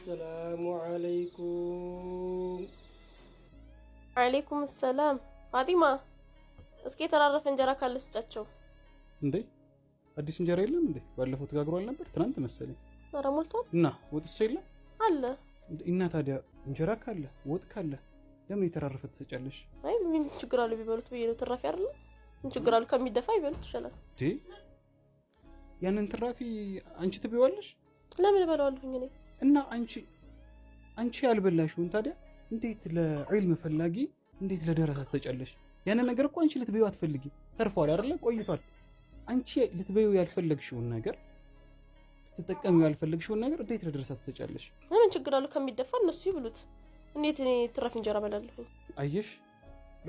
السلام عليكم. عليكم السلام. ፋጢማ እስኪ የተራረፈ እንጀራ ካለ ስጫቸው። እንዴ አዲስ እንጀራ የለም እንዴ? ባለፈው ተጋግሯል ነበር ትናንት መሰለኝ። ኧረ ሞልቷል። እና ወጥስ የለም አለ። እና ታዲያ እንጀራ ካለ ወጥ ካለ ለምን የተራረፈ ትሰጫለሽ? አይ ምን ችግር አለ ቢበሉት ብዬ ነው። ትራፊ አይደል? ምን ችግር አለ ከሚደፋ ይበሉት ይሻላል። እንዴ ያንን ትራፊ አንቺ ትበይዋለሽ? ለምን እበላዋለሁኝ እኔ? እና አንቺ ያልበላሽውን ታዲያ እንዴት ለዒልም ፈላጊ እንዴት ለደረሳ ትሰጫለሽ? ያንን ነገር እኮ አንቺ ልትበይው አትፈልጊም። ተርፏል አይደል? ቆይቷል። አንቺ ልትበይው ያልፈለግሽውን ነገር ልትጠቀሚው ያልፈለግሽውን ነገር እንዴት ለደረሳ ትሰጫለሽ? ምን ችግር አለ ከሚደፋ እነሱ ይብሉት። እንዴት እኔ ትራፊ እንጀራ እበላለሁ? አየሽ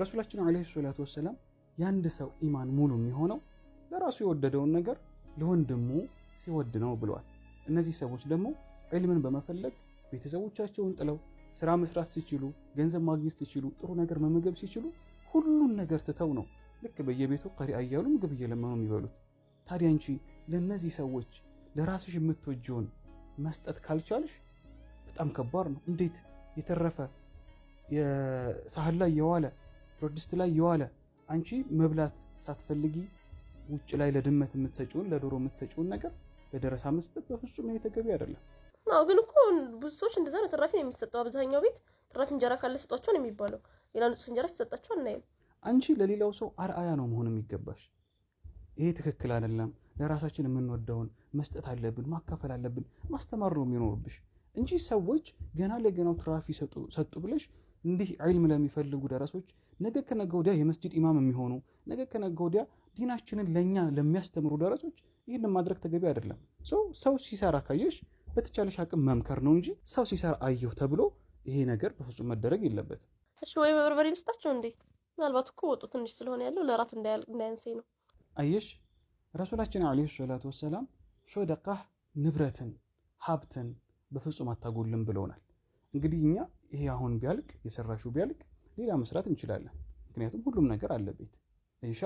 ረሱላችን አለይሂ ሰላቱ ወሰለም ያንድ ሰው ኢማን ሙሉ የሚሆነው ለራሱ የወደደውን ነገር ለወንድሙ ሲወድ ነው ብለዋል። እነዚህ ሰዎች ደግሞ ዒልምን በመፈለግ ቤተሰቦቻቸውን ጥለው ስራ መስራት ሲችሉ፣ ገንዘብ ማግኘት ሲችሉ፣ ጥሩ ነገር መመገብ ሲችሉ ሁሉን ነገር ትተው ነው ልክ በየቤቱ ቀሪአ እያሉ ምግብ እየለመኑ የሚበሉት። ታዲያ አንቺ ለነዚህ ሰዎች ለራስሽ የምትወጂውን መስጠት ካልቻልሽ በጣም ከባድ ነው። እንዴት የተረፈ የሳህን ላይ የዋለ ብረትድስት ላይ የዋለ አንቺ መብላት ሳትፈልጊ ውጭ ላይ ለድመት የምትሰጪውን ለዶሮ የምትሰጪውን ነገር ለደረሳ መስጠት በፍጹም ይሄ ተገቢ አይደለም። አዎ ግን እኮ ብዙ ሰዎች እንደዛ ነው ትራፊ ነው የሚሰጠው። አብዛኛው ቤት ትራፊ እንጀራ ካለ ስጧቸው ነው የሚባለው። ሌላ ንጹህ እንጀራ ሲሰጣቸው አናይም። አንቺ ለሌላው ሰው አርአያ ነው መሆን የሚገባሽ። ይሄ ትክክል አይደለም። ለራሳችን የምንወደውን መስጠት አለብን፣ ማካፈል አለብን፣ ማስተማር ነው የሚኖርብሽ እንጂ ሰዎች ገና ለገናው ትራፊ ሰጡ ብለሽ እንዲህ ዒልም ለሚፈልጉ ደረሶች ነገ ከነገ ወዲያ የመስጂድ ኢማም የሚሆኑ ነገ ከነገ ወዲያ ዲናችንን ለኛ ለሚያስተምሩ ደረሶች ይህንን ማድረግ ተገቢ አይደለም። ሰው ሲሰራ ካየሽ በተቻለሽ አቅም መምከር ነው እንጂ ሰው ሲሰራ አየሁ ተብሎ ይሄ ነገር በፍጹም መደረግ የለበትም። እሺ ወይ በርበሬ ልስጣቸው እንዴ? ምናልባት እኮ ወጡ ትንሽ ስለሆነ ያለው ለራት እንዳያንሰኝ ነው። አየሽ ረሱላችን አለይሂ ሰላቱ ወሰላም ሶደቃህ ንብረትን ሀብትን በፍጹም አታጎልም ብለውናል። እንግዲህ እኛ ይሄ አሁን ቢያልቅ የሰራሽው ቢያልቅ ሌላ መስራት እንችላለን። ምክንያቱም ሁሉም ነገር አለበት። ኢንሻ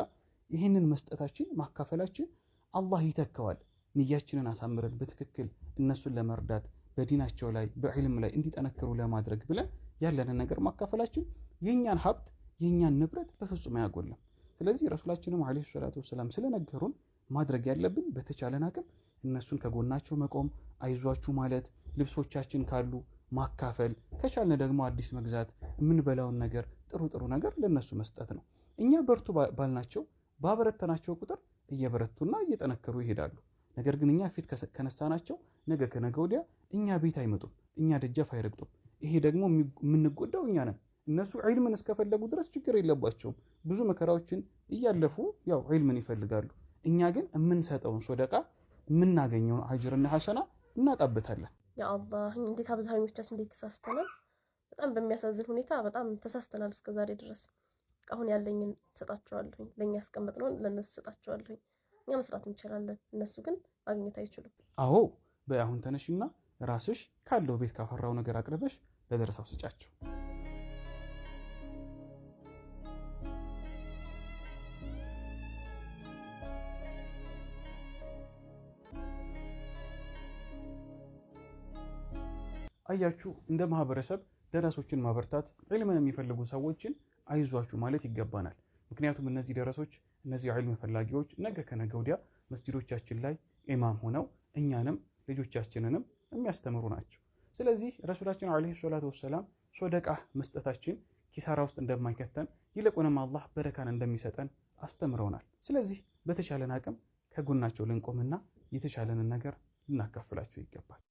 ይህንን መስጠታችን ማካፈላችን አላህ ይተካዋል። ንያችንን አሳምረን በትክክል እነሱን ለመርዳት በዲናቸው ላይ በዕልም ላይ እንዲጠነክሩ ለማድረግ ብለን ያለንን ነገር ማካፈላችን የኛን ሀብት የኛን ንብረት በፍጹም አያጎልም። ስለዚህ ረሱላችንም አለይሂ ሰላቱ ወሰላም ስለነገሩን ማድረግ ያለብን በተቻለን አቅም እነሱን ከጎናቸው መቆም፣ አይዟችሁ ማለት፣ ልብሶቻችን ካሉ ማካፈል፣ ከቻልን ደግሞ አዲስ መግዛት፣ የምንበላውን ነገር ጥሩ ነገር ለነሱ መስጠት ነው። እኛ በርቱ ባልናቸው ባበረተናቸው ቁጥር እየበረቱና እየጠነከሩ ይሄዳሉ። ነገር ግን እኛ ፊት ከነሳናቸው ነገ ከነገ ወዲያ እኛ ቤት አይመጡም፣ እኛ ደጃፍ አይረግጡም። ይሄ ደግሞ የምንጎዳው እኛ ነን። እነሱ ዒልምን እስከፈለጉ ድረስ ችግር የለባቸውም። ብዙ መከራዎችን እያለፉ ያው ዒልምን ይፈልጋሉ። እኛ ግን የምንሰጠውን ሶደቃ የምናገኘውን አጅርና ሐሰና እናጣበታለን። ያ አላህ እንዴት አብዛኞቻችን እንዴት ተሳስተናል። በጣም በሚያሳዝን ሁኔታ በጣም ተሳስተናል እስከዛሬ ድረስ። አሁን ያለኝን ሰጣቸዋለሁ፣ ለኛ ያስቀመጥነውን ለነሱ ሰጣቸዋለሁ። እኛ መስራት እንችላለን፣ እነሱ ግን ማግኘት አይችሉም። አዎ በአሁን ተነሽና ራስሽ ካለው ቤት ካፈራው ነገር አቅርበሽ ለደረሳው ስጫቸው። አያችሁ እንደ ማህበረሰብ ደረሶችን ማበርታት ዒልምን የሚፈልጉ ሰዎችን አይዟችሁ ማለት ይገባናል። ምክንያቱም እነዚህ ደረሶች እነዚህ ዒልም ፈላጊዎች ነገ ከነገ ወዲያ መስጂዶቻችን ላይ ኢማም ሆነው እኛንም ልጆቻችንንም የሚያስተምሩ ናቸው። ስለዚህ ረሱላችን አለይሂ ሰላቱ ወሰላም ሶደቃ መስጠታችን ኪሳራ ውስጥ እንደማይከተን ይልቁንም አላህ በረካን እንደሚሰጠን አስተምረውናል። ስለዚህ በተቻለን አቅም ከጎናቸው ልንቆምና የተሻለንን ነገር ልናካፍላቸው ይገባል።